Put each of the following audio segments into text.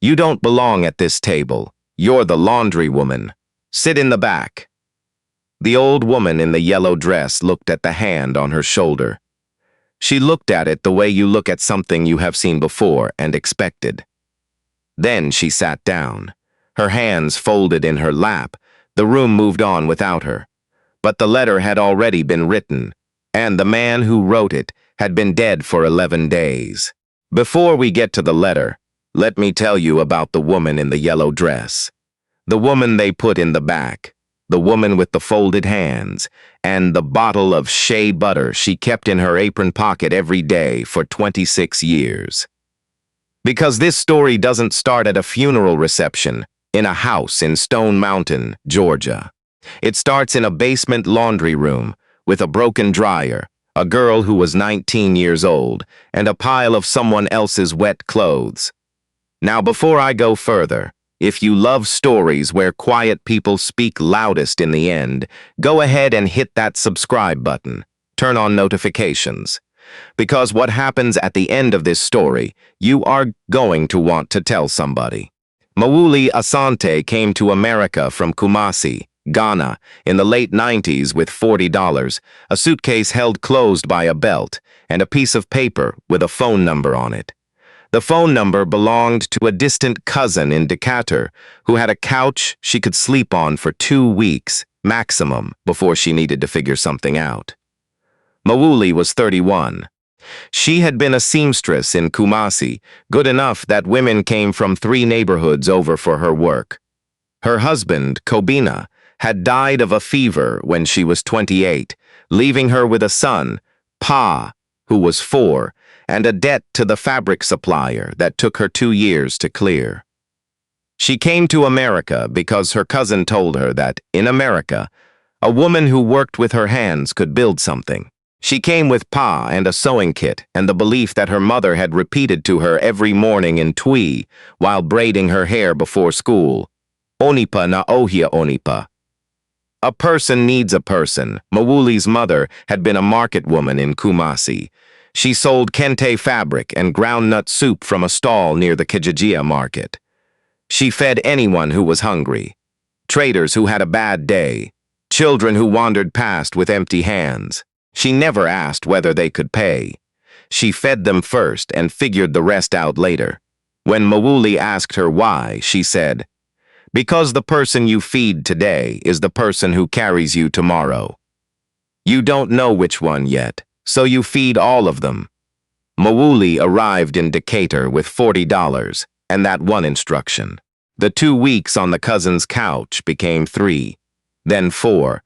You don't belong at this table. You're the laundry woman. Sit in the back." The old woman in the yellow dress looked at the hand on her shoulder. She looked at it the way you look at something you have seen before and expected. Then she sat down, her hands folded in her lap. The room moved on without her. But the letter had already been written, and the man who wrote it had been dead for 11 days. Before we get to the letter, let me tell you about the woman in the yellow dress. The woman they put in the back, the woman with the folded hands, and the bottle of shea butter she kept in her apron pocket every day for 26 years. Because this story doesn't start at a funeral reception in a house in Stone Mountain, Georgia. It starts in a basement laundry room with a broken dryer, a girl who was 19 years old, and a pile of someone else's wet clothes. Now, before I go further, if you love stories where quiet people speak loudest in the end, go ahead and hit that subscribe button. Turn on notifications. Because what happens at the end of this story, you are going to want to tell somebody. Mawuli Asante came to America from Kumasi, Ghana, in the late 90s with $40, a suitcase held closed by a belt, and a piece of paper with a phone number on it. The phone number belonged to a distant cousin in Decatur who had a couch she could sleep on for 2 weeks, maximum, before she needed to figure something out. Mawuli was 31. She had been a seamstress in Kumasi, good enough that women came from 3 neighborhoods over for her work. Her husband, Kobina, had died of a fever when she was 28, leaving her with a son, Pa, who was 4, and a debt to the fabric supplier that took her 2 years to clear. She came to America because her cousin told her that, in America, a woman who worked with her hands could build something. She came with Pa and a sewing kit and the belief that her mother had repeated to her every morning in Twi while braiding her hair before school. Onipa na ohia onipa. A person needs a person. Mawuli's mother had been a market woman in Kumasi. She sold kente fabric and groundnut soup from a stall near the Kijijia market. She fed anyone who was hungry. Traders who had a bad day. Children who wandered past with empty hands. She never asked whether they could pay. She fed them first and figured the rest out later. When Mawuli asked her why, she said, "Because the person you feed today is the person who carries you tomorrow. You don't know which one yet, so you feed all of them." Mawuli arrived in Decatur with $40 and that one instruction. The 2 weeks on the cousin's couch became 3, then 4,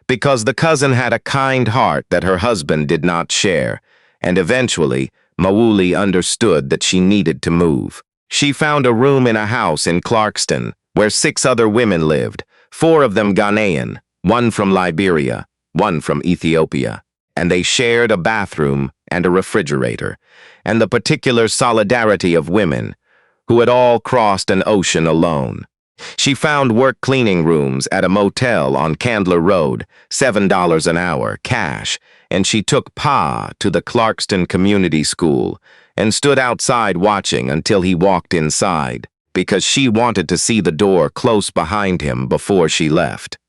because the cousin had a kind heart that her husband did not share, and eventually, Mawuli understood that she needed to move. She found a room in a house in Clarkston, where 6 other women lived, 4 of them Ghanaian, 1 from Liberia, 1 from Ethiopia, and they shared a bathroom and a refrigerator, and the particular solidarity of women, who had all crossed an ocean alone. She found work cleaning rooms at a motel on Candler Road, $7 an hour, cash, and she took Pa to the Clarkston Community School and stood outside watching until he walked inside, because she wanted to see the door close behind him before she left.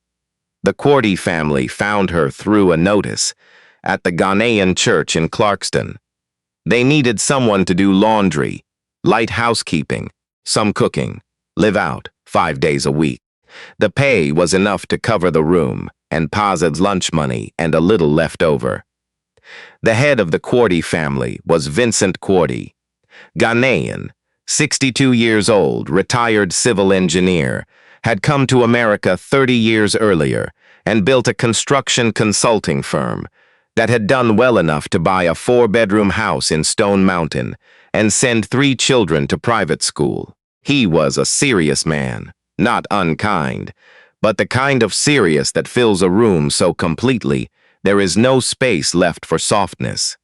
The Quartey family found her through a notice at the Ghanaian church in Clarkston. They needed someone to do laundry, light housekeeping, some cooking, live out 5 days a week. The pay was enough to cover the room and Pa's lunch money and a little left over. The head of the Quartey family was Vincent Quartey, Ghanaian, 62 years old, retired civil engineer, had come to America 30 years earlier and built a construction consulting firm that had done well enough to buy a 4-bedroom house in Stone Mountain and send 3 children to private school. He was a serious man, not unkind, but the kind of serious that fills a room so completely there is no space left for softness.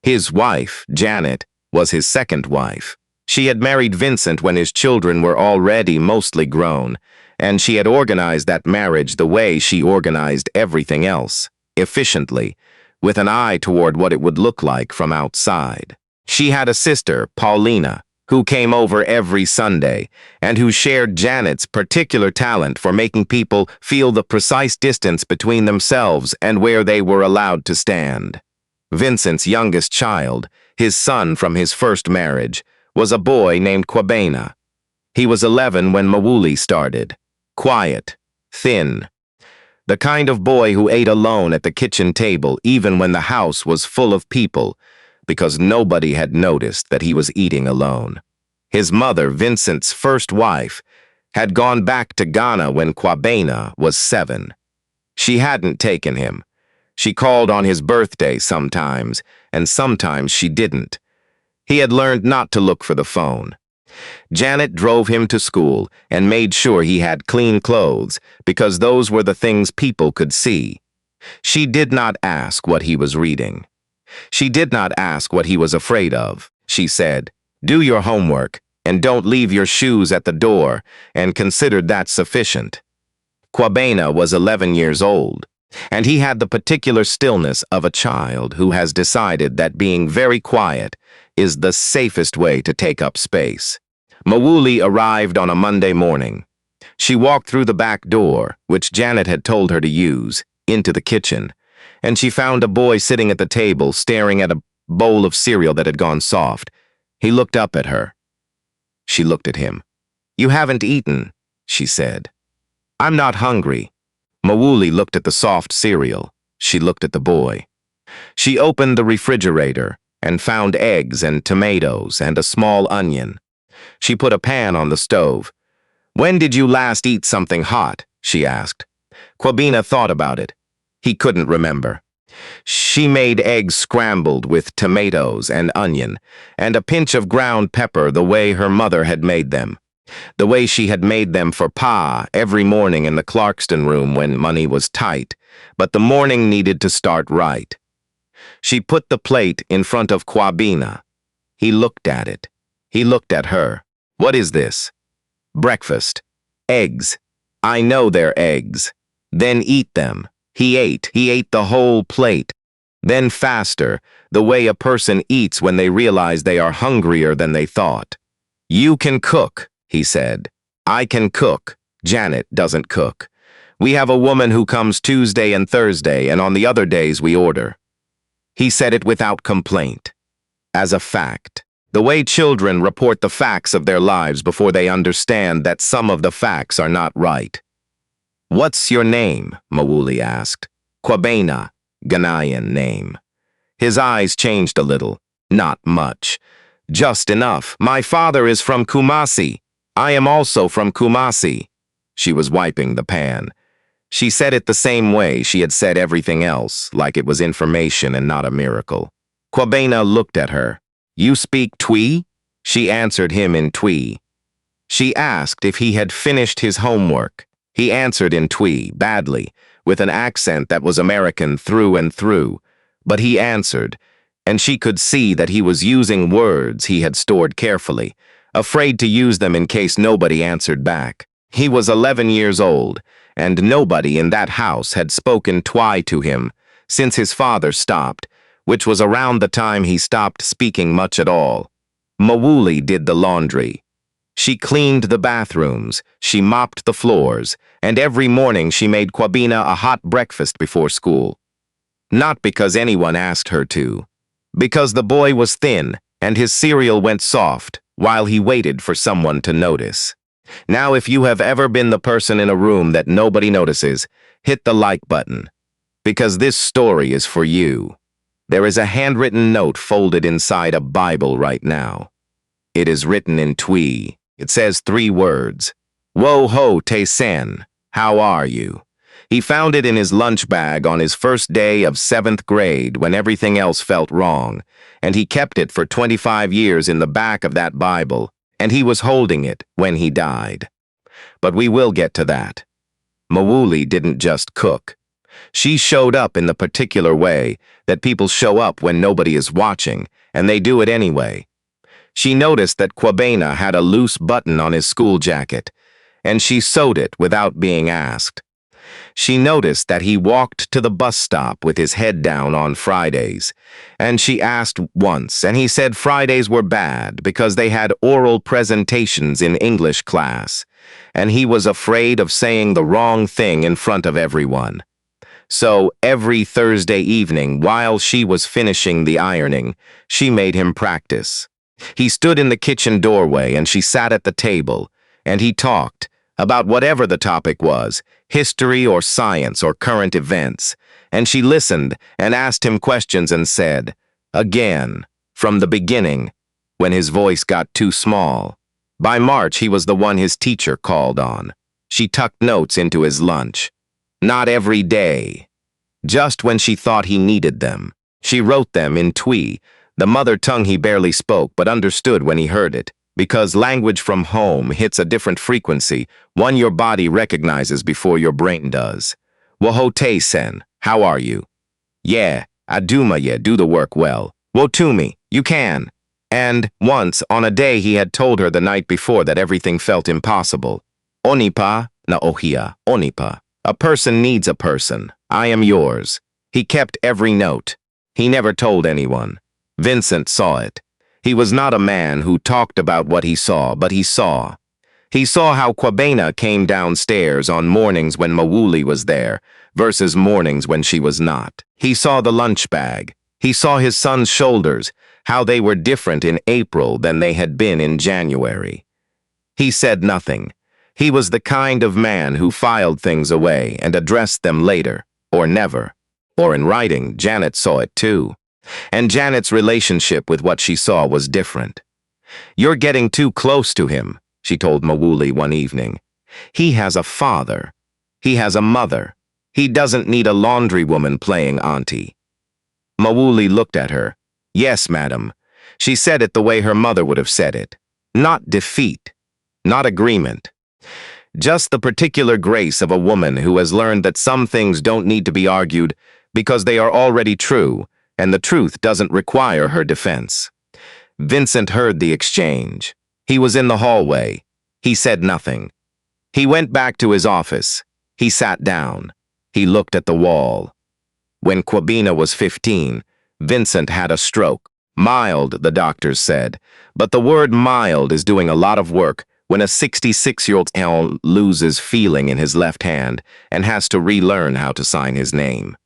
His wife, Janet, was his second wife. She had married Vincent when his children were already mostly grown, and she had organized that marriage the way she organized everything else, efficiently, with an eye toward what it would look like from outside. She had a sister, Paulina, who came over every Sunday, and who shared Janet's particular talent for making people feel the precise distance between themselves and where they were allowed to stand. Vincent's youngest child, his son from his first marriage, was a boy named Kwabena. He was 11 when Mawuli started. Quiet, thin. The kind of boy who ate alone at the kitchen table even when the house was full of people, because nobody had noticed that he was eating alone. His mother, Vincent's first wife, had gone back to Ghana when Kwabena was 7. She hadn't taken him. She called on his birthday sometimes, and sometimes she didn't. He had learned not to look for the phone. Janet drove him to school and made sure he had clean clothes, because those were the things people could see. She did not ask what he was reading. She did not ask what he was afraid of. She said, "Do your homework, and don't leave your shoes at the door," and considered that sufficient. Kwabena was 11 years old, and he had the particular stillness of a child who has decided that being very quiet is the safest way to take up space. Mawuli arrived on a Monday morning. She walked through the back door, which Janet had told her to use, into the kitchen, and she found a boy sitting at the table staring at a bowl of cereal that had gone soft. He looked up at her. She looked at him. "You haven't eaten," she said. "I'm not hungry." Mawuli looked at the soft cereal. She looked at the boy. She opened the refrigerator and found eggs and tomatoes and a small onion. She put a pan on the stove. "When did you last eat something hot?" she asked. Kwabena thought about it. He couldn't remember. She made eggs scrambled with tomatoes and onion, and a pinch of ground pepper the way her mother had made them. The way she had made them for Pa every morning in the Clarkston room when money was tight, but the morning needed to start right. She put the plate in front of Kwabena. He looked at it. He looked at her. "What is this?" "Breakfast. Eggs. I know they're eggs." "Then eat them." He ate the whole plate. Then faster, the way a person eats when they realize they are hungrier than they thought. "You can cook," he said. "I can cook. Janet doesn't cook. We have a woman who comes Tuesday and Thursday, and on the other days we order." He said it without complaint. As a fact. The way children report the facts of their lives before they understand that some of the facts are not right. "What's your name?" Mawuli asked. "Kwabena, Ghanaian name." His eyes changed a little. "Not much. Just enough. My father is from Kumasi. I am also from Kumasi." She was wiping the pan. She said it the same way she had said everything else, like it was information and not a miracle. Kwabena looked at her. "You speak Twi?" She answered him in Twi. She asked if he had finished his homework. He answered in Twi, badly, with an accent that was American through and through. But he answered, and she could see that he was using words he had stored carefully, afraid to use them in case nobody answered back. He was 11 years old, and nobody in that house had spoken Twi to him since his father stopped, which was around the time he stopped speaking much at all. Mawuli did the laundry. She cleaned the bathrooms, she mopped the floors, and every morning she made Kwabena a hot breakfast before school. Not because anyone asked her to. Because the boy was thin, and his cereal went soft, while he waited for someone to notice. Now, if you have ever been the person in a room that nobody notices, hit the like button. Because this story is for you. There is a handwritten note folded inside a Bible right now. It is written in Twi. It says 3 words. "Wo ho te sen, how are you?" He found it in his lunch bag on his first day of 7th grade when everything else felt wrong, and he kept it for 25 years in the back of that Bible, and he was holding it when he died. But we will get to that. Mawuli didn't just cook. She showed up in the particular way that people show up when nobody is watching, and they do it anyway. She noticed that Kwabena had a loose button on his school jacket, and she sewed it without being asked. She noticed that he walked to the bus stop with his head down on Fridays, and she asked once, and he said Fridays were bad because they had oral presentations in English class, and he was afraid of saying the wrong thing in front of everyone. So every Thursday evening, while she was finishing the ironing, she made him practice. He stood in the kitchen doorway and she sat at the table, and he talked about whatever the topic was, history or science or current events, and she listened and asked him questions and said, again, from the beginning, when his voice got too small. By March, he was the one his teacher called on. She tucked notes into his lunch. Not every day. Just when she thought he needed them. She wrote them in Twi, the mother tongue he barely spoke but understood when he heard it, because language from home hits a different frequency, one your body recognizes before your brain does. Wohote sen, how are you? Yeah, aduma ye, do the work well. Wotumi, you can. And once, on a day he had told her the night before that everything felt impossible. Onipa na ohia, onipa. A person needs a person. I am yours. He kept every note. He never told anyone. Vincent saw it. He was not a man who talked about what he saw, but he saw. He saw how Kwabena came downstairs on mornings when Mawuli was there, versus mornings when she was not. He saw the lunch bag. He saw his son's shoulders, how they were different in April than they had been in January. He said nothing. He was the kind of man who filed things away and addressed them later, or never. Or in writing, Janet saw it too. And Janet's relationship with what she saw was different. You're getting too close to him, she told Mawuli one evening. He has a father. He has a mother. He doesn't need a laundry woman playing auntie. Mawuli looked at her. Yes, madam. She said it the way her mother would have said it. Not defeat. Not agreement. Just the particular grace of a woman who has learned that some things don't need to be argued because they are already true, and the truth doesn't require her defense. Vincent heard the exchange. He was in the hallway. He said nothing. He went back to his office. He sat down. He looked at the wall. When Kwabena was 15, Vincent had a stroke. Mild, the doctors said, but the word mild is doing a lot of work when a 66-year-old L loses feeling in his left hand and has to relearn how to sign his name.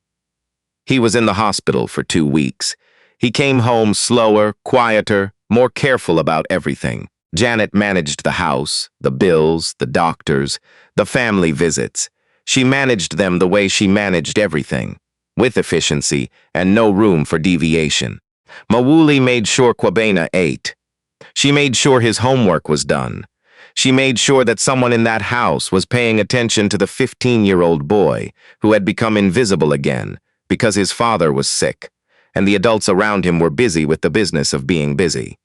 He was in the hospital for 2 weeks. He came home slower, quieter, more careful about everything. Janet managed the house, the bills, the doctors, the family visits. She managed them the way she managed everything, with efficiency and no room for deviation. Mawuli made sure Kwabena ate. She made sure his homework was done. She made sure that someone in that house was paying attention to the 15-year-old boy who had become invisible again because his father was sick, and the adults around him were busy with the business of being busy.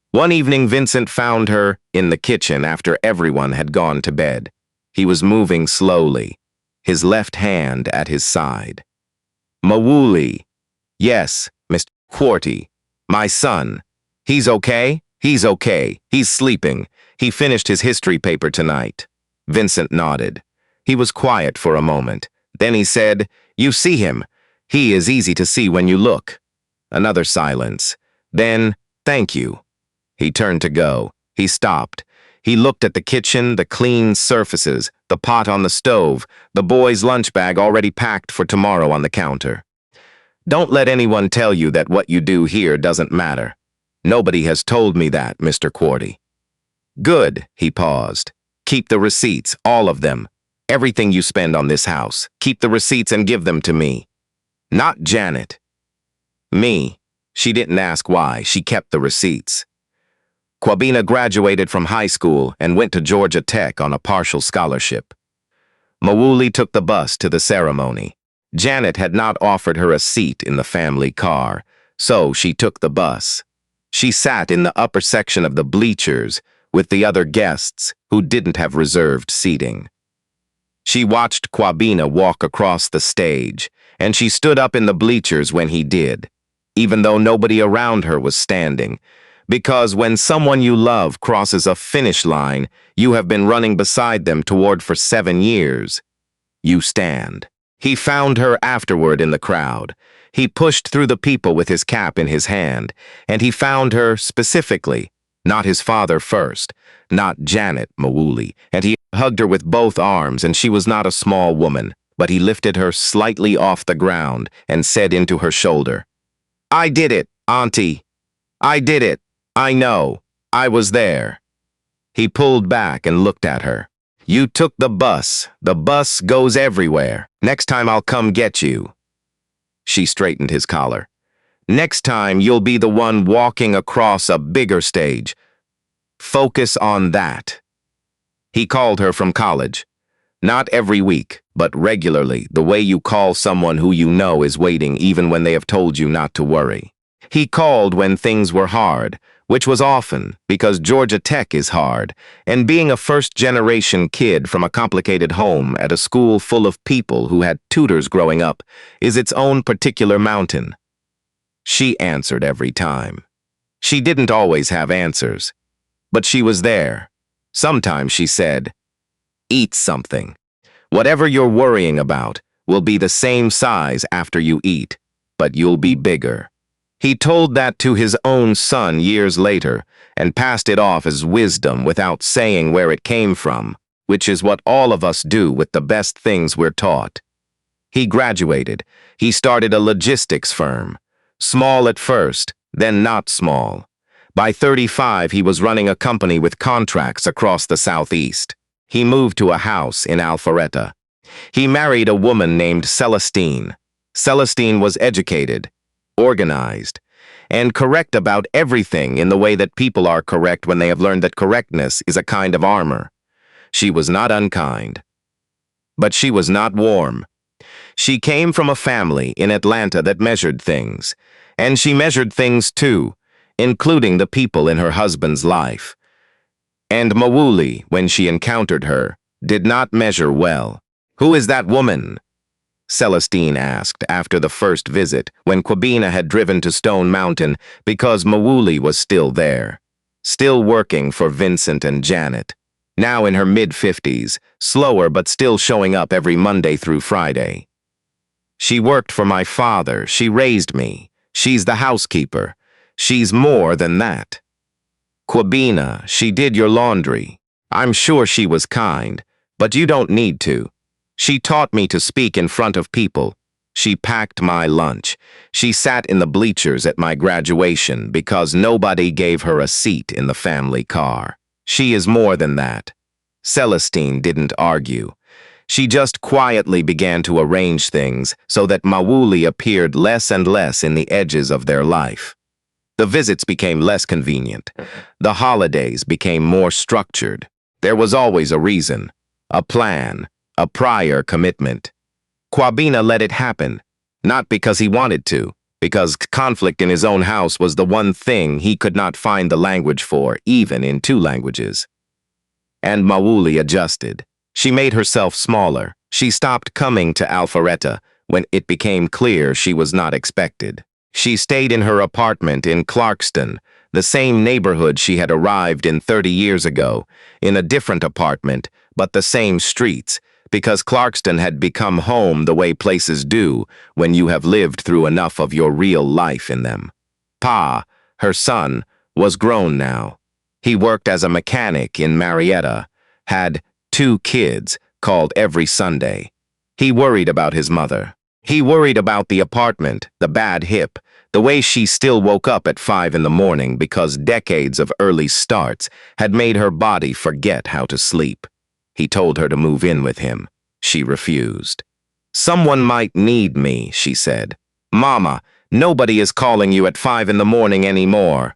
One evening, Vincent found her in the kitchen after everyone had gone to bed. He was moving slowly, his left hand at his side. Mawuli. Yes, Mr. Quartey. My son. He's okay? He's okay. He's sleeping. He finished his history paper tonight. Vincent nodded. He was quiet for a moment. Then he said, You see him. He is easy to see when you look. Another silence. Then, thank you. He turned to go. He stopped. He looked at the kitchen, the clean surfaces, the pot on the stove, the boy's lunch bag already packed for tomorrow on the counter. Don't let anyone tell you that what you do here doesn't matter. Nobody has told me that, Mr. Quartey. Good, he paused. Keep the receipts, all of them. Everything you spend on this house. Keep the receipts and give them to me. Not Janet. Me. She didn't ask why. She kept the receipts. Kwabena graduated from high school and went to Georgia Tech on a partial scholarship. Mawuli took the bus to the ceremony. Janet had not offered her a seat in the family car, so she took the bus. She sat in the upper section of the bleachers with the other guests who didn't have reserved seating. She watched Kwabena walk across the stage, and she stood up in the bleachers when he did, even though nobody around her was standing, because when someone you love crosses a finish line you have been running beside them toward for 7 years, You stand. He found her afterward in the crowd. He pushed through the people with his cap in his hand, and he found her specifically, not his father first, not Janet Mawuli, and he hugged her with both arms, and she was not a small woman, but he lifted her slightly off the ground and said into her shoulder, "I did it, Auntie. I did it. I know. I was there." He pulled back and looked at her. "You took the bus. The bus goes everywhere. Next time I'll come get you." She straightened his collar. "Next time you'll be the one walking across a bigger stage. Focus on that." He called her from college. Not every week, but regularly, the way you call someone who you know is waiting even when they have told you not to worry. He called when things were hard, which was often because Georgia Tech is hard, and being a first-generation kid from a complicated home at a school full of people who had tutors growing up is its own particular mountain. She answered every time. She didn't always have answers, but she was there. Sometimes she said, "Eat something. Whatever you're worrying about will be the same size after you eat, but you'll be bigger." He told that to his own son years later and passed it off as wisdom without saying where it came from, which is what all of us do with the best things we're taught. He graduated. He started a logistics firm. Small at first, then not small. By 35, he was running a company with contracts across the Southeast. He moved to a house in Alpharetta. He married a woman named Celestine. Celestine was educated, organized, and correct about everything in the way that people are correct when they have learned that correctness is a kind of armor. She was not unkind, but she was not warm. She came from a family in Atlanta that measured things, and she measured things too, including the people in her husband's life. And Mawuli, when she encountered her, did not measure well. "Who is that woman?" Celestine asked after the first visit, when Kwabena had driven to Stone Mountain because Mawuli was still there, still working for Vincent and Janet, now in her mid-50s, slower but still showing up every Monday through Friday. "She worked for my father. She raised me. She's the housekeeper. She's more than that." "Kwabena, she did your laundry. I'm sure she was kind, but you don't need to. She taught me to speak in front of people. She packed my lunch. She sat in the bleachers at my graduation because nobody gave her a seat in the family car. She is more than that." Celestine didn't argue. She just quietly began to arrange things so that Mawuli appeared less and less in the edges of their life. The visits became less convenient. The holidays became more structured. There was always a reason, a plan, a prior commitment. Kwabena let it happen, not because he wanted to, because conflict in his own house was the one thing he could not find the language for, even in two languages. And Mawuli adjusted. She made herself smaller. She stopped coming to Alpharetta when it became clear she was not expected. She stayed in her apartment in Clarkston, the same neighborhood she had arrived in 30 years ago, in a different apartment, but the same streets, because Clarkston had become home the way places do when you have lived through enough of your real life in them. Pa, her son, was grown now. He worked as a mechanic in Marietta, had 2 kids, called every Sunday. He worried about his mother. He worried about the apartment, the bad hip, the way she still woke up at 5 in the morning because decades of early starts had made her body forget how to sleep. He told her to move in with him. She refused. "Someone might need me," she said. "Mama, nobody is calling you at 5 in the morning anymore."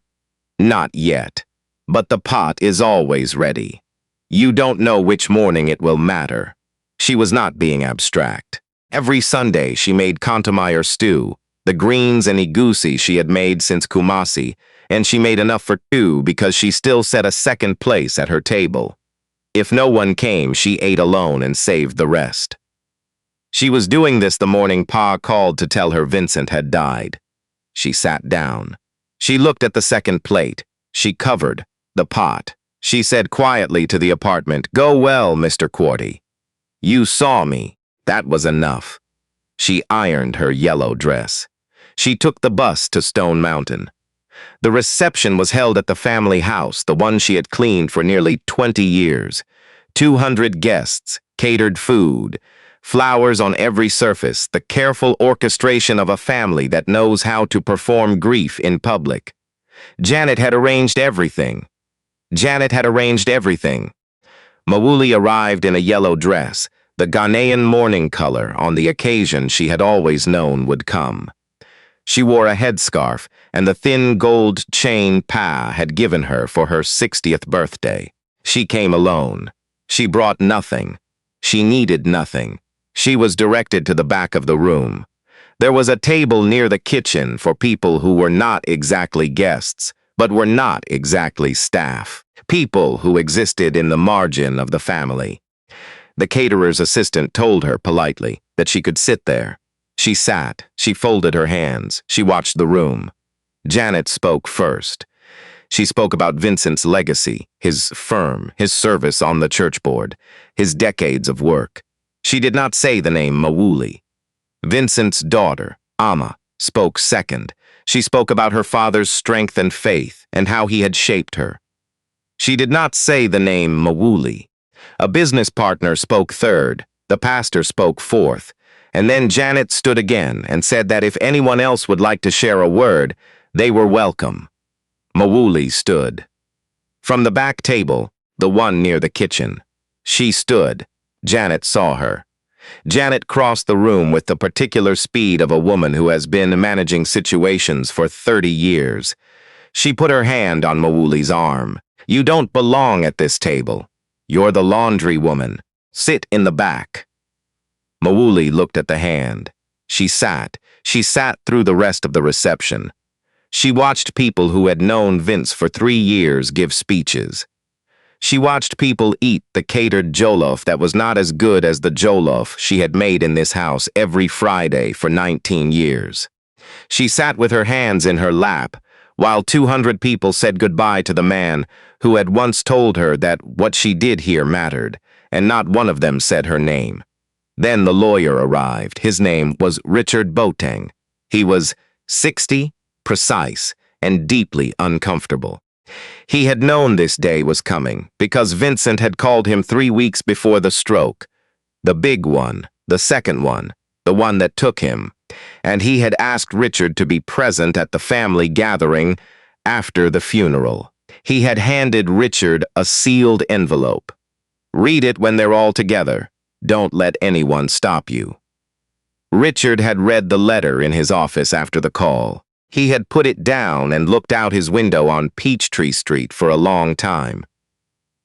"Not yet. But the pot is always ready. You don't know which morning it will matter." She was not being abstract. Every Sunday she made Kantameyer stew, the greens and egusi she had made since Kumasi, and she made enough for 2 because she still set a second place at her table. If no one came, she ate alone and saved the rest. She was doing this the morning Pa called to tell her Vincent had died. She sat down. She looked at the second plate. She covered the pot. She said quietly to the apartment, "Go well, Mr. Quartey. You saw me. That was enough. She ironed her yellow dress. She took the bus to Stone Mountain. The reception was held at the family house, the one she had cleaned for nearly 20 years. 200 guests, catered food, flowers on every surface, the careful orchestration of a family that knows how to perform grief in public. Janet had arranged everything. Mawuli arrived in a yellow dress, the Ghanaian mourning color on the occasion she had always known would come. She wore a headscarf and the thin gold chain Pa had given her for her 60th birthday. She came alone. She brought nothing. She needed nothing. She was directed to the back of the room. There was a table near the kitchen for people who were not exactly guests, but were not exactly staff. People who existed in the margin of the family. The caterer's assistant told her politely that she could sit there. She sat, she folded her hands, she watched the room. Janet spoke first. She spoke about Vincent's legacy, his firm, his service on the church board, his decades of work. She did not say the name Mawuli. Vincent's daughter, Amma, spoke second. She spoke about her father's strength and faith and how he had shaped her. She did not say the name Mawuli. A business partner spoke third, the pastor spoke fourth, and then Janet stood again and said that if anyone else would like to share a word, they were welcome. Mawuli stood. From the back table, the one near the kitchen, she stood. Janet saw her. Janet crossed the room with the particular speed of a woman who has been managing situations for 30 years. She put her hand on Mawuli's arm. You don't belong at this table. You're the laundry woman. Sit in the back. Mawuli looked at the hand. She sat through the rest of the reception. She watched people who had known Vince for 3 years give speeches. She watched people eat the catered jollof that was not as good as the jollof she had made in this house every Friday for 19 years. She sat with her hands in her lap while 200 people said goodbye to the man who had once told her that what she did here mattered, and not one of them said her name. Then the lawyer arrived. His name was Richard Boateng. He was 60, precise, and deeply uncomfortable. He had known this day was coming because Vincent had called him 3 weeks before the stroke. The big one, the second one, the one that took him. And he had asked Richard to be present at the family gathering after the funeral. He had handed Richard a sealed envelope. Read it when they're all together. Don't let anyone stop you. Richard had read the letter in his office after the call. He had put it down and looked out his window on Peachtree Street for a long time.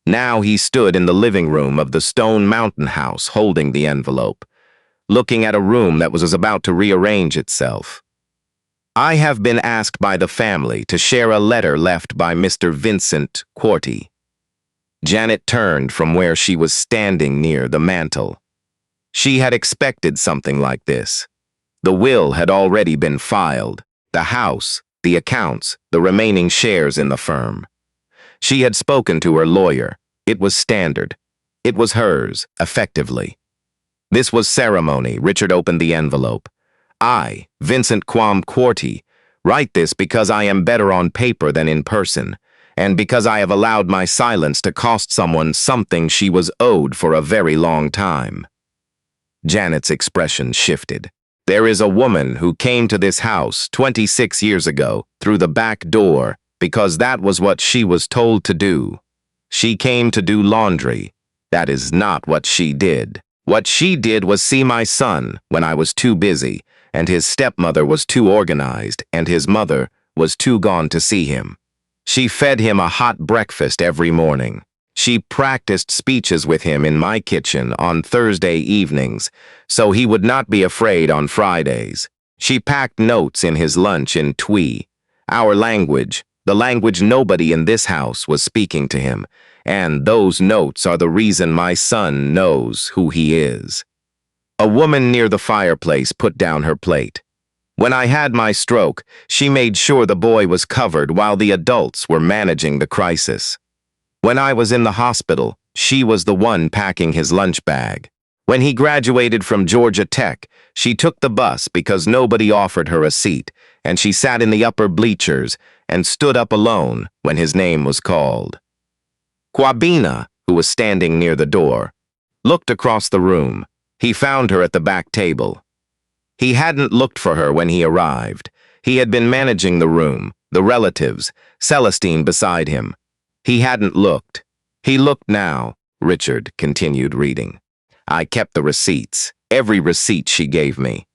Now he stood in the living room of the Stone Mountain house holding the envelope, looking at a room that was about to rearrange itself. I have been asked by the family to share a letter left by Mr. Vincent Quartey. Janet turned from where she was standing near the mantel. She had expected something like this. The will had already been filed. The house, the accounts, the remaining shares in the firm. She had spoken to her lawyer. It was standard. It was hers, effectively. This was ceremony. Richard opened the envelope. I, Vincent Quartey, write this because I am better on paper than in person, and because I have allowed my silence to cost someone something she was owed for a very long time. Janet's expression shifted. There is a woman who came to this house 26 years ago through the back door because that was what she was told to do. She came to do laundry. That is not what she did. What she did was see my son when I was too busy, and his stepmother was too organized, and his mother was too gone to see him. She fed him a hot breakfast every morning. She practiced speeches with him in my kitchen on Thursday evenings, so he would not be afraid on Fridays. She packed notes in his lunch in Twi, our language, the language nobody in this house was speaking to him, and those notes are the reason my son knows who he is. A woman near the fireplace put down her plate. When I had my stroke, she made sure the boy was covered while the adults were managing the crisis. When I was in the hospital, she was the one packing his lunch bag. When he graduated from Georgia Tech, she took the bus because nobody offered her a seat, and she sat in the upper bleachers and stood up alone when his name was called. Kwabena, who was standing near the door, looked across the room. He found her at the back table. He hadn't looked for her when he arrived. He had been managing the room, the relatives, Celestine beside him. He hadn't looked. He looked now, Richard continued reading. I kept the receipts, every receipt she gave me.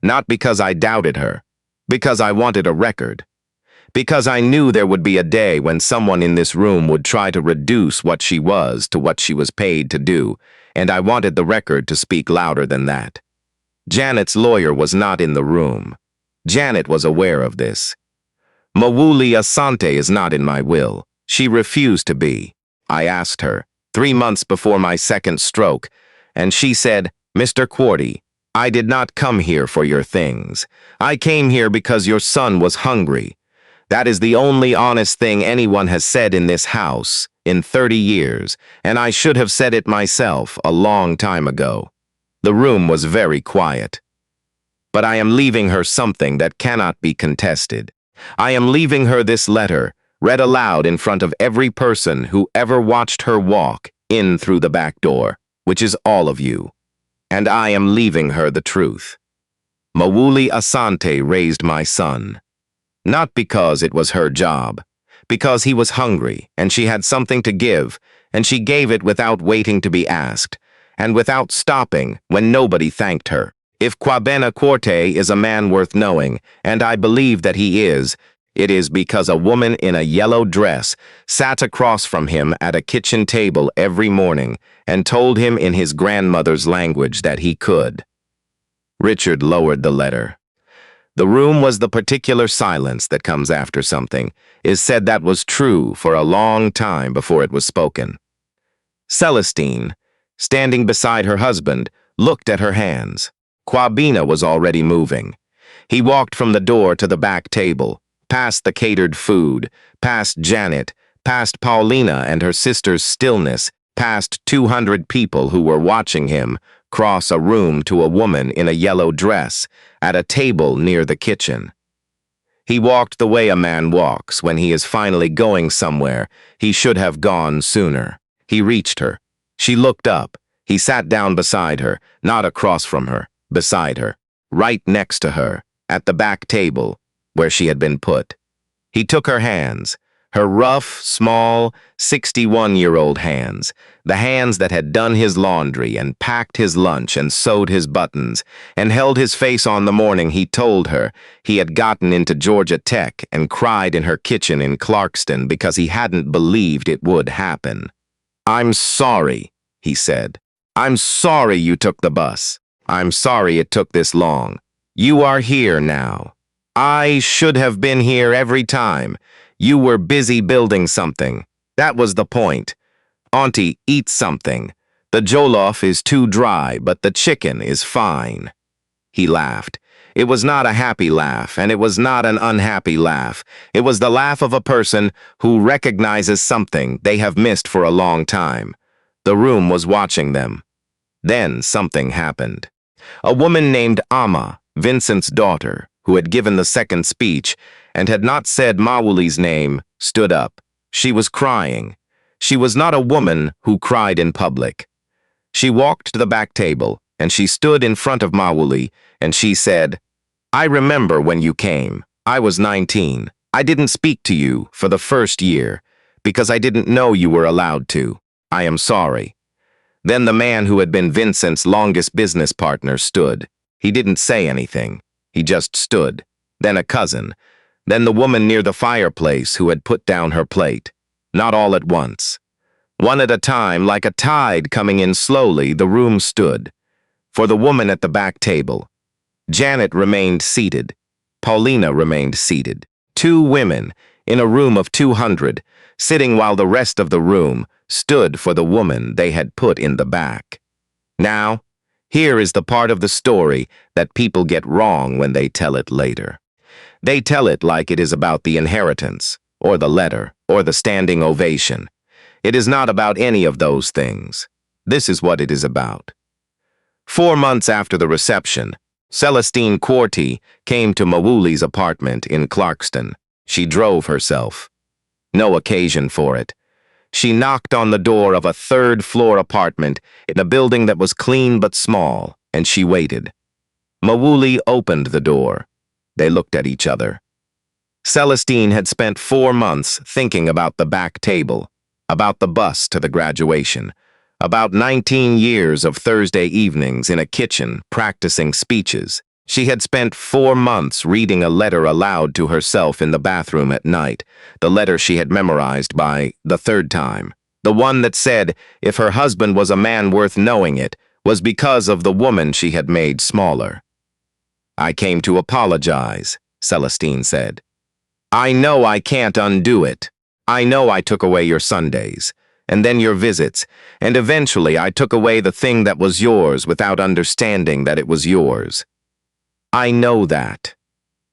Not because I doubted her, because I wanted a record. Because I knew there would be a day when someone in this room would try to reduce what she was to what she was paid to do, and I wanted the record to speak louder than that. Janet's lawyer was not in the room. Janet was aware of this. Mawuli Asante is not in my will. She refused to be. I asked her, 3 months before my second stroke, and she said, Mr. Quartey, I did not come here for your things. I came here because your son was hungry. That is the only honest thing anyone has said in this house in 30 years, and I should have said it myself a long time ago. The room was very quiet. But I am leaving her something that cannot be contested. I am leaving her this letter, read aloud in front of every person who ever watched her walk in through the back door, which is all of you. And I am leaving her the truth. Mawuli Asante raised my son. Not because it was her job, because he was hungry and she had something to give, and she gave it without waiting to be asked, and without stopping when nobody thanked her. If Vincent Quartey is a man worth knowing, and I believe that he is, it is because a woman in a yellow dress sat across from him at a kitchen table every morning and told him in his grandmother's language that he could. Richard lowered the letter. The room was the particular silence that comes after something, is said that was true for a long time before it was spoken. Celestine, standing beside her husband, looked at her hands. Kwabena was already moving. He walked from the door to the back table, past the catered food, past Janet, past Paulina and her sister's stillness, past 200 people who were watching him cross a room to a woman in a yellow dress at a table near the kitchen. He walked the way a man walks when he is finally going somewhere he should have gone sooner. He reached her. She looked up. He sat down beside her, not across from her, beside her, right next to her, at the back table, where she had been put. He took her hands, her rough, small, 61-year-old hands, the hands that had done his laundry and packed his lunch and sewed his buttons, and held his face on the morning he told her he had gotten into Georgia Tech and cried in her kitchen in Clarkston because he hadn't believed it would happen. I'm sorry, he said. I'm sorry you took the bus. I'm sorry it took this long. You are here now. I should have been here every time. You were busy building something. That was the point. Auntie, eat something. The jollof is too dry, but the chicken is fine. He laughed. It was not a happy laugh, and it was not an unhappy laugh. It was the laugh of a person who recognizes something they have missed for a long time. The room was watching them. Then something happened. A woman named Amma, Vincent's daughter, who had given the second speech and had not said Mawuli's name, stood up. She was crying. She was not a woman who cried in public. She walked to the back table, and she stood in front of Mawuli, and she said, I remember when you came. I was 19. I didn't speak to you for the first year, because I didn't know you were allowed to. I am sorry. Then the man who had been Vincent's longest business partner stood. He didn't say anything. He just stood. Then a cousin. Then the woman near the fireplace who had put down her plate. Not all at once. One at a time, like a tide coming in slowly, the room stood. For the woman at the back table. Janet remained seated. Paulina remained seated. 2 women, in a room of 200, sitting while the rest of the room stood for the woman they had put in the back. Now, here is the part of the story that people get wrong when they tell it later. They tell it like it is about the inheritance, or the letter, or the standing ovation. It is not about any of those things. This is what it is about. 4 months after the reception, Vincent Quartey came to Mawuli's apartment in Clarkston. She drove herself. No occasion for it. She knocked on the door of a third-floor apartment in a building that was clean but small, and she waited. Mawuli opened the door. They looked at each other. Celestine had spent 4 months thinking about the back table, about the bus to the graduation, about 19 years of Thursday evenings in a kitchen practicing speeches. She had spent 4 months reading a letter aloud to herself in the bathroom at night, the letter she had memorized by the third time, the one that said if her husband was a man worth knowing it was because of the woman she had made smaller. "I came to apologize," Celestine said. "I know I can't undo it. I know I took away your Sundays, and then your visits, and eventually I took away the thing that was yours without understanding that it was yours. I know that."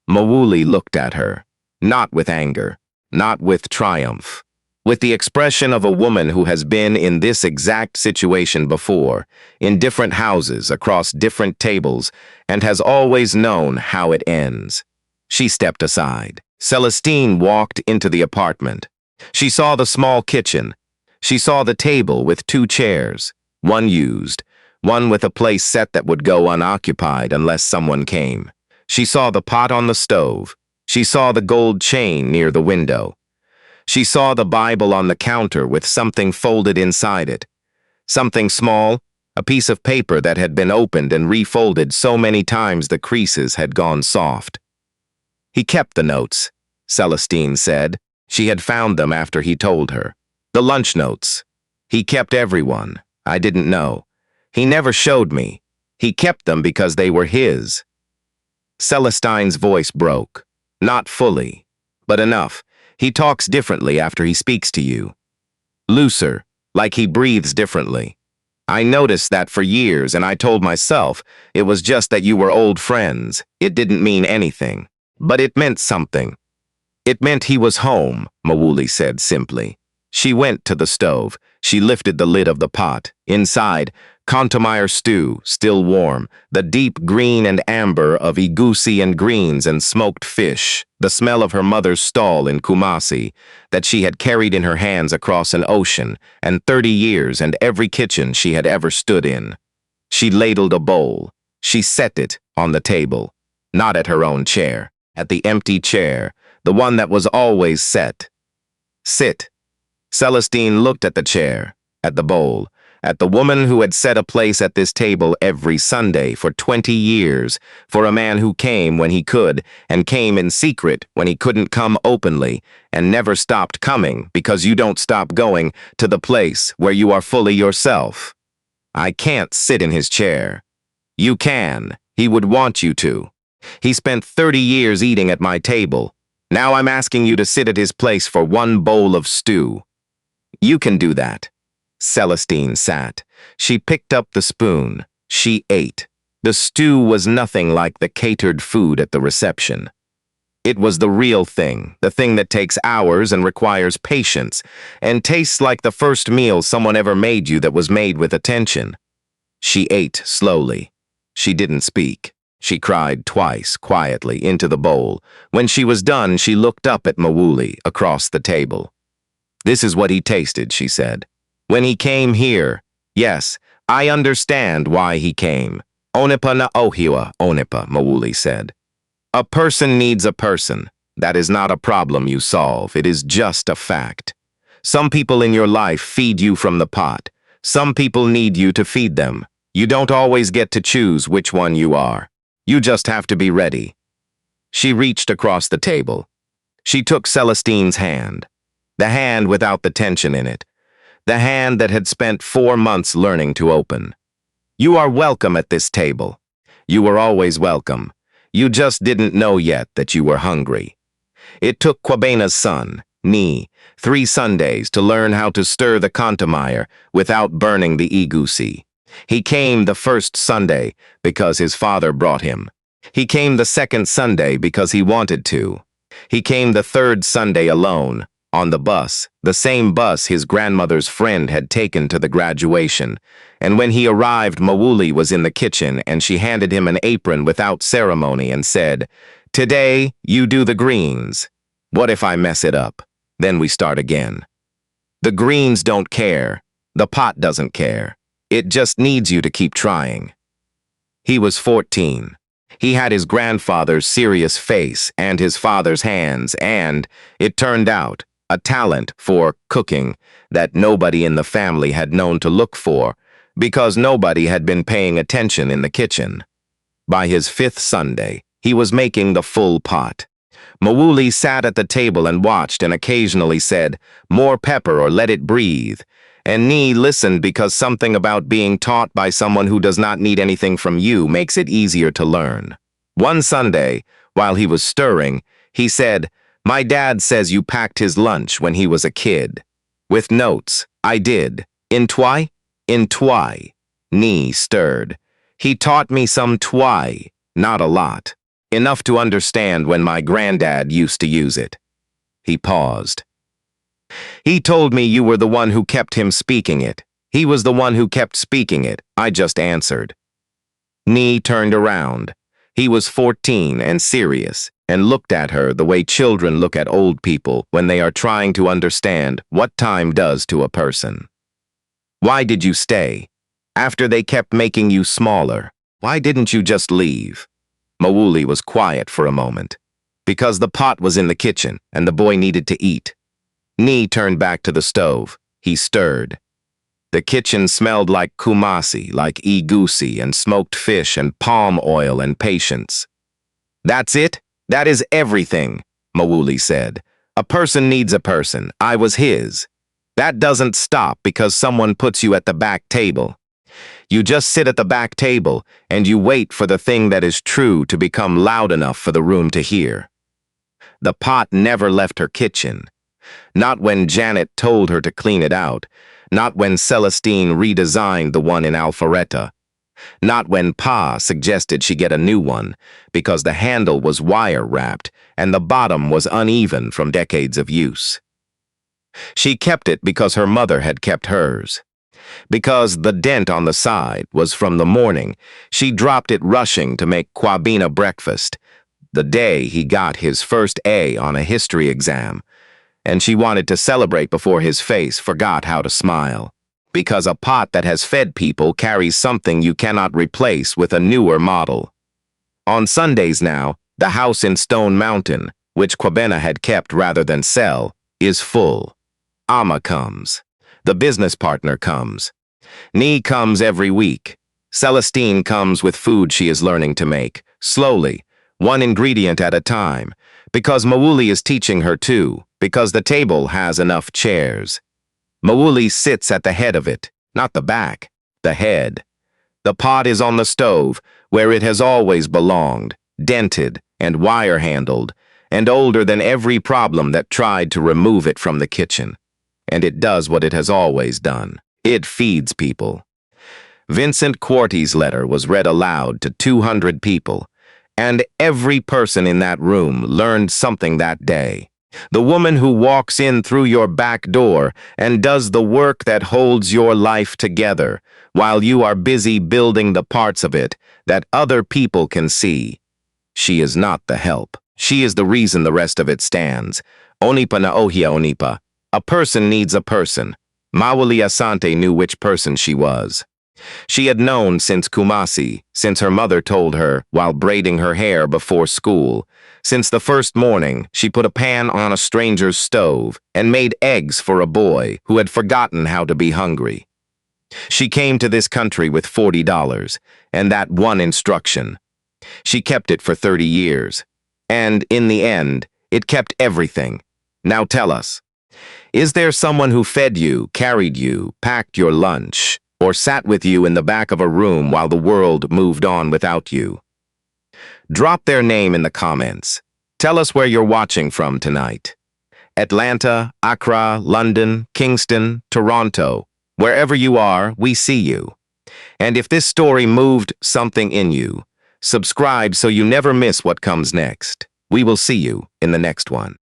Mawuli looked at her, not with anger, not with triumph, with the expression of a woman who has been in this exact situation before, in different houses, across different tables, and has always known how it ends. She stepped aside. Celestine walked into the apartment. She saw the small kitchen. She saw the table with 2 chairs, one used, one with a place set that would go unoccupied unless someone came. She saw the pot on the stove. She saw the gold chain near the window. She saw the Bible on the counter with something folded inside it. Something small, a piece of paper that had been opened and refolded so many times the creases had gone soft. "He kept the notes," Celestine said. She had found them after he told her. "The lunch notes. He kept everyone. I didn't know. He never showed me. He kept them because they were his." Celestine's voice broke. "Not fully, but enough. He talks differently after he speaks to you. Looser, like he breathes differently. I noticed that for years, and I told myself it was just that you were old friends. It didn't mean anything. But it meant something. It meant he was home," Mawuli said simply. She went to the stove. She lifted the lid of the pot. Inside, Contomeyer stew, still warm, the deep green and amber of egusi and greens and smoked fish, the smell of her mother's stall in Kumasi, that she had carried in her hands across an ocean, and 30 years and every kitchen she had ever stood in. She ladled a bowl. She set it on the table, not at her own chair, at the empty chair, the one that was always set. "Sit." Celestine looked at the chair, at the bowl, at the woman who had set a place at this table every Sunday for 20 years, for a man who came when he could, and came in secret when he couldn't come openly, and never stopped coming because you don't stop going to the place where you are fully yourself. "I can't sit in his chair." "You can. He would want you to. He spent 30 years eating at my table. Now I'm asking you to sit at his place for one bowl of stew." "You can do that." Celestine sat. She picked up the spoon. She ate. The stew was nothing like the catered food at the reception. It was the real thing, the thing that takes hours and requires patience, and tastes like the first meal someone ever made you that was made with attention. She ate slowly. She didn't speak. She cried twice, quietly, into the bowl. When she was done, she looked up at Mawuli across the table. "This is what he tasted," she said. "When he came here, yes, I understand why he came. Onipa na ohiwa, Onipa," Mawuli said. "A person needs a person. That is not a problem you solve. It is just a fact. Some people in your life feed you from the pot. Some people need you to feed them. You don't always get to choose which one you are. You just have to be ready." She reached across the table. She took Celestine's hand, the hand without the tension in it, the hand that had spent 4 months learning to open. "You are welcome at this table. You were always welcome. You just didn't know yet that you were hungry. It took Kwabena's son, Ni, 3 Sundays to learn how to stir the Contomeyer without burning the egusi. He came the first Sunday because his father brought him. He came the second Sunday because he wanted to. He came the third Sunday alone, on the bus, the same bus his grandmother's friend had taken to the graduation. And when he arrived, Mawuli was in the kitchen and she handed him an apron without ceremony and said, "Today, you do the greens. What if I mess it up? Then we start again." The greens don't care. The pot doesn't care. It just needs you to keep trying. He was 14. He had his grandfather's serious face and his father's hands and, it turned out, a talent for cooking that nobody in the family had known to look for because nobody had been paying attention in the kitchen. By his 5th Sunday, he was making the full pot. Mawuli sat at the table and watched and occasionally said, "More pepper or let it breathe." And Nee listened because something about being taught by someone who does not need anything from you makes it easier to learn. One Sunday, while he was stirring, he said, "My dad says you packed his lunch when he was a kid." With notes, "I did. In twi?" "In twi." Nee stirred. "He taught me some twi, not a lot. Enough to understand when my granddad used to use it." He paused. "He told me you were the one who kept him speaking it. He was the one who kept speaking it. I just answered." Nee turned around. He was 14 and serious, and looked at her the way children look at old people when they are trying to understand what time does to a person. "Why did you stay? After they kept making you smaller, why didn't you just leave?" Mawuli was quiet for a moment. "Because the pot was in the kitchen and the boy needed to eat." Nee turned back to the stove. He stirred. The kitchen smelled like kumasi, like egusi and smoked fish and palm oil and patience. "That's it? That is everything," Mawuli said. "A person needs a person. I was his. That doesn't stop because someone puts you at the back table. You just sit at the back table and you wait for the thing that is true to become loud enough for the room to hear." The pot never left her kitchen. Not when Janet told her to clean it out. Not when Celestine redesigned the one in Alpharetta. Not when Pa suggested she get a new one because the handle was wire-wrapped and the bottom was uneven from decades of use. She kept it because her mother had kept hers. Because the dent on the side was from the morning she dropped it rushing to make Kwabena breakfast, the day he got his first A on a history exam, and she wanted to celebrate before his face forgot how to smile. Because a pot that has fed people carries something you cannot replace with a newer model. On Sundays now, the house in Stone Mountain, which Kwabena had kept rather than sell, is full. Ama comes. The business partner comes. Nee comes every week. Celestine comes with food she is learning to make, slowly, one ingredient at a time, because Mawuli is teaching her too, because the table has enough chairs. Mawuli sits at the head of it, not the back, the head. The pot is on the stove, where it has always belonged, dented and wire-handled, and older than every problem that tried to remove it from the kitchen. And it does what it has always done. It feeds people. Vincent Quartey's letter was read aloud to 200 people, and every person in that room learned something that day. The woman who walks in through your back door and does the work that holds your life together while you are busy building the parts of it that other people can see. She is not the help. She is the reason the rest of it stands. Onipa na ohia onipa. A person needs a person. Mawuli Asante knew which person she was. She had known since Kumasi, since her mother told her while braiding her hair before school, since the first morning she put a pan on a stranger's stove and made eggs for a boy who had forgotten how to be hungry. She came to this country with $40 and that one instruction. She kept it for 30 years. And in the end, it kept everything. Now tell us, is there someone who fed you, carried you, packed your lunch, or sat with you in the back of a room while the world moved on without you? Drop their name in the comments. Tell us where you're watching from tonight. Atlanta, Accra, London, Kingston, Toronto. Wherever you are, we see you. And if this story moved something in you, subscribe so you never miss what comes next. We will see you in the next one.